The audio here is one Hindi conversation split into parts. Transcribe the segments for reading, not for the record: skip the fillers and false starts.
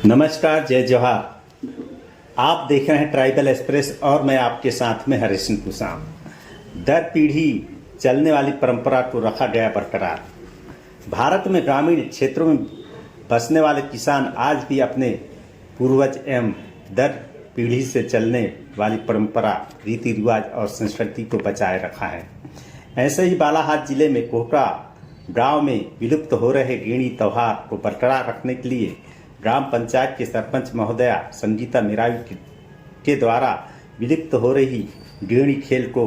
नमस्कार, जय जोहार। आप देख रहे हैं ट्राइबल एक्सप्रेस और मैं आपके साथ में हरीश सिंह कुसाम। दर पीढ़ी चलने वाली परंपरा को रखा गया बरकरार। भारत में ग्रामीण क्षेत्रों में बसने वाले किसान आज भी अपने पूर्वज एवं दर पीढ़ी से चलने वाली परंपरा, रीति रिवाज और संस्कृति को बचाए रखा है। ऐसे ही बालाघाट जिले में कोहटा गांव में विलुप्त हो रहे गेड़ी त्यौहार को बरकरार रखने के लिए ग्राम पंचायत के सरपंच महोदया संगीता मेरावी के द्वारा विलुप्त हो रही गेड़ी खेल को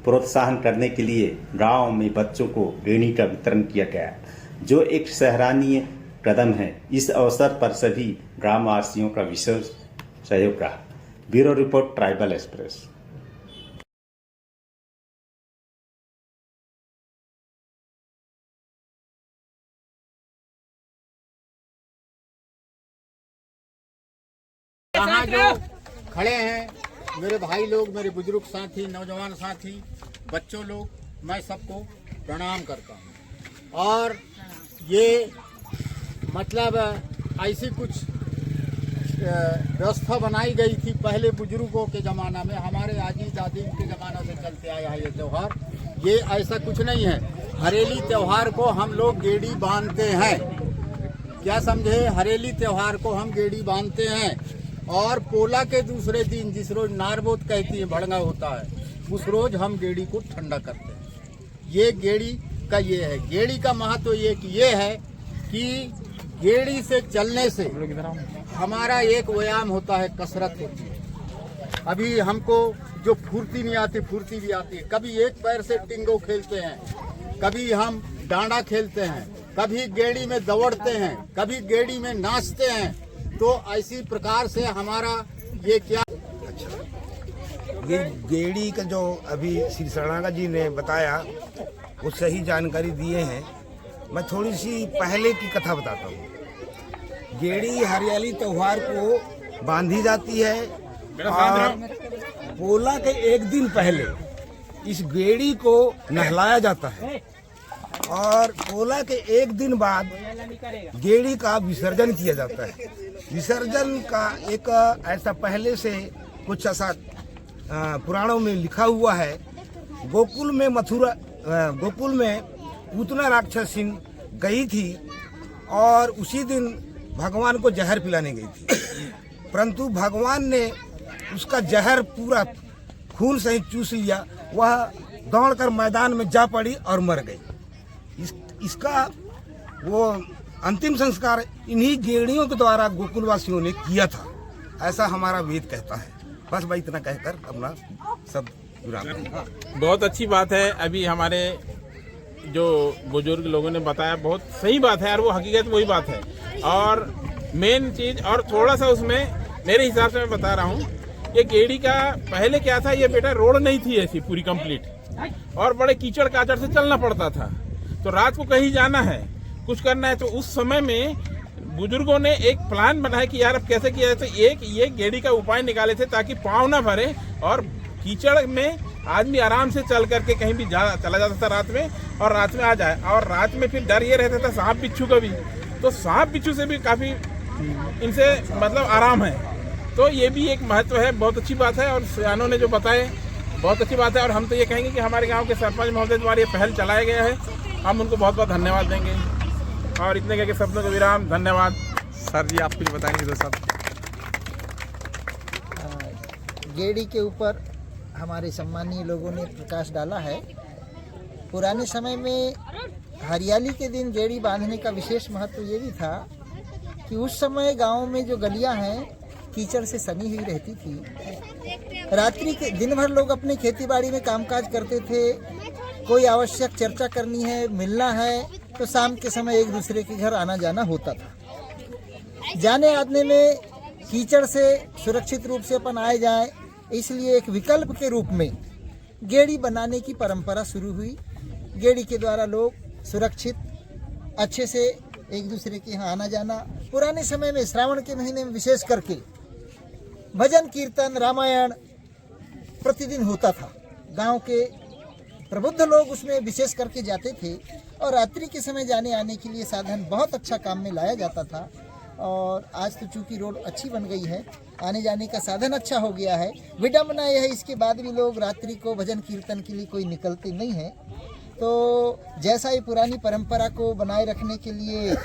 प्रोत्साहन करने के लिए गांव में बच्चों को गेड़ी का वितरण किया गया, जो एक सराहनीय कदम है। इस अवसर पर सभी ग्रामवासियों का विशेष सहयोग रहा। Bureau report, tribal express. यहाँ जो खड़े हैं मेरे भाई लोग, मेरे बुजुर्ग साथी, नौजवान साथी, बच्चों लोग, मैं सबको प्रणाम करता हूँ। और ये मतलब ऐसी कुछ व्यवस्था बनाई गई थी पहले बुजुर्गों के ज़माना में, हमारे आजी दादी के ज़माना से चलते आया है ये त्यौहार। ये ऐसा कुछ नहीं है। हरेली त्यौहार को हम लोग गेड़ी बांधते हैं, क्या समझे? हरेली त्यौहार को हम गेड़ी बांधते हैं और पोला के दूसरे दिन, जिस रोज नारबोत कहती है, भड़ंगा होता है, उस रोज हम गेड़ी को ठंडा करते हैं। ये गेड़ी का ये है। गेड़ी का महत्व ये है कि गेड़ी से चलने से हमारा एक व्यायाम होता है, कसरत होती है। अभी हमको जो फुर्ती नहीं आती, फुर्ती भी आती है। कभी एक पैर से टिंगो खेलते हैं, कभी हम डांडा खेलते हैं, कभी गेड़ी में दौड़ते हैं, कभी गेड़ी में नाचते हैं। तो ऐसी प्रकार से हमारा ये क्या ये गेड़ी का जो अभी श्री शरणागा जी ने बताया, वो सही जानकारी दिए हैं। मैं थोड़ी सी पहले की कथा बताता हूँ। गेड़ी हरियाली त्योहार को बांधी जाती है और पोला के एक दिन पहले इस गेड़ी को नहलाया जाता है और पोला के एक दिन बाद गेड़ी का विसर्जन किया जाता है। विसर्जन का एक ऐसा पहले से कुछ ऐसा पुराणों में लिखा हुआ है। गोकुल में पूतना राक्षसी गई थी और उसी दिन भगवान को जहर पिलाने गई थी, परंतु भगवान ने उसका जहर पूरा खून से चूस लिया। वह दौड़कर मैदान में जा पड़ी और मर गई। इसका वो अंतिम संस्कार इन्हीं गेड़ियों के द्वारा गोकुलवासियों ने किया था, ऐसा हमारा वेद कहता है। बस भाई इतना कहकर अपना सब विराम। बहुत अच्छी बात है। अभी हमारे जो बुजुर्ग लोगों ने बताया, बहुत सही बात है और वो हकीकत वही बात है। और मेन चीज और थोड़ा सा उसमें मेरे हिसाब से मैं बता रहा हूँ, ये गेड़ी का पहले क्या था, ये बेटा रोड नहीं थी ऐसी पूरी कंप्लीट और बड़े कीचड़ काचड़ से चलना पड़ता था। तो रात को कहीं जाना है, कुछ करना है, तो उस समय में बुजुर्गों ने एक प्लान बनाया कि यार अब कैसे किया जाए। तो एक ये गेड़ी का उपाय निकाले थे ताकि पाँव ना भरे और कीचड़ में आदमी आराम से चल करके कहीं भी चला जाता था रात में और रात में आ जाए। और रात में फिर डर ये रहता था सांप बिच्छू का भी, तो सांप बिच्छू से भी काफ़ी इनसे मतलब आराम है। तो ये भी एक महत्व है, बहुत अच्छी बात है। और सियानों ने जो बताए बहुत अच्छी बात है। और हम तो ये कहेंगे कि हमारे गाँव के सरपंच महोदय द्वारा ये पहल चलाया गया है, हम उनको बहुत बहुत धन्यवाद देंगे। और इतने कह के शब्दों को विराम। धन्यवाद। सर जी आप कुछ बताएंगे तो सब। गेड़ी के ऊपर हमारे सम्मानीय लोगों ने प्रकाश डाला है। पुराने समय में हरियाली के दिन गेड़ी बांधने का विशेष महत्व ये भी था कि उस समय गांव में जो गलियां हैं कीचड़ से सनी हुई रहती थी। रात्रि के दिन भर लोग अपने खेती बाड़ी में कामकाज करते थे। कोई आवश्यक चर्चा करनी है, मिलना है, तो शाम के समय एक दूसरे के घर आना जाना होता था। जाने आने में कीचड़ से सुरक्षित रूप से अपन आए जाएं, इसलिए एक विकल्प के रूप में गेड़ी बनाने की परंपरा शुरू हुई। गेड़ी के द्वारा लोग सुरक्षित अच्छे से एक दूसरे के यहाँ आना जाना। पुराने समय में श्रावण के महीने में विशेष करके भजन कीर्तन रामायण प्रतिदिन होता था। गांव के प्रबुद्ध लोग उसमें विशेष करके जाते थे और रात्रि के समय जाने आने के लिए साधन बहुत अच्छा काम में लाया जाता था। और आज तो चूंकि रोड अच्छी बन गई है, आने जाने का साधन अच्छा हो गया है। विडम्बना यह है इसके बाद भी लोग रात्रि को भजन कीर्तन के लिए कोई निकलते नहीं हैं। तो जैसा ये पुरानी परंपरा को बनाए रखने के लिए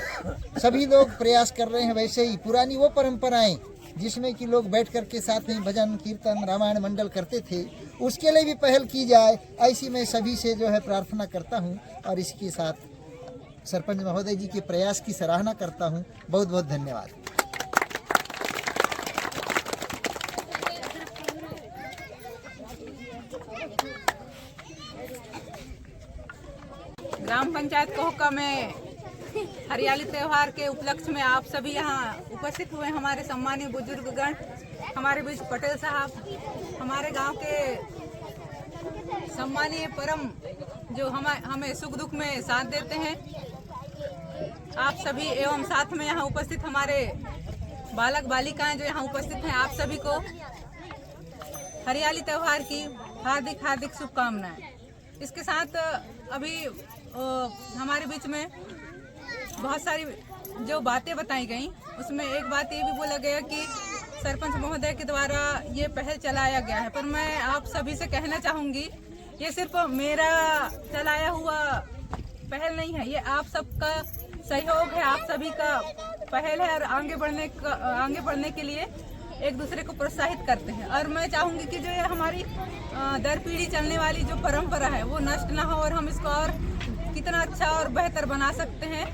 सभी लोग प्रयास कर रहे हैं, वैसे ही पुरानी वो परंपराएं जिसमें कि लोग बैठ कर के साथ में भजन कीर्तन रामायण मंडल करते थे, उसके लिए भी पहल की जाए, ऐसी मैं सभी से जो है प्रार्थना करता हूं। और इसके साथ सरपंच महोदय जी के प्रयास की सराहना करता हूं। बहुत बहुत धन्यवाद। ग्राम पंचायत कोहका में हरियाली त्यौहार के उपलक्ष्य में आप सभी यहाँ उपस्थित हुए। हमारे सम्मानीय बुजुर्गगण, हमारे बीच पटेल साहब, हमारे गांव के सम्मानीय परम जो हमें सुख दुख में साथ देते हैं, आप सभी एवं साथ में यहाँ उपस्थित हमारे बालक बालिकाएं जो यहाँ उपस्थित हैं, आप सभी को हरियाली त्यौहार की हार्दिक हार्दिक शुभकामनाएं। इसके साथ अभी हमारे बीच में बहुत सारी जो बातें बताई गई, उसमें एक बात ये भी बोला गया कि सरपंच महोदय के द्वारा ये पहल चलाया गया है, पर मैं आप सभी से कहना चाहूँगी ये सिर्फ मेरा चलाया हुआ पहल नहीं है, ये आप सबका सहयोग है, आप सभी का पहल है और आगे बढ़ने के लिए एक दूसरे को प्रोत्साहित करते हैं। और मैं चाहूँगी कि जो ये हमारी दर पीढ़ी चलने वाली जो परंपरा है वो नष्ट ना हो और हम इसको और कितना अच्छा और बेहतर बना सकते हैं,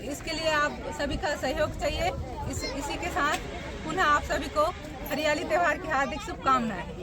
इसके लिए आप सभी का सहयोग चाहिए। इसी के साथ पुनः आप सभी को हरियाली त्यौहार की हार्दिक शुभकामनाएं।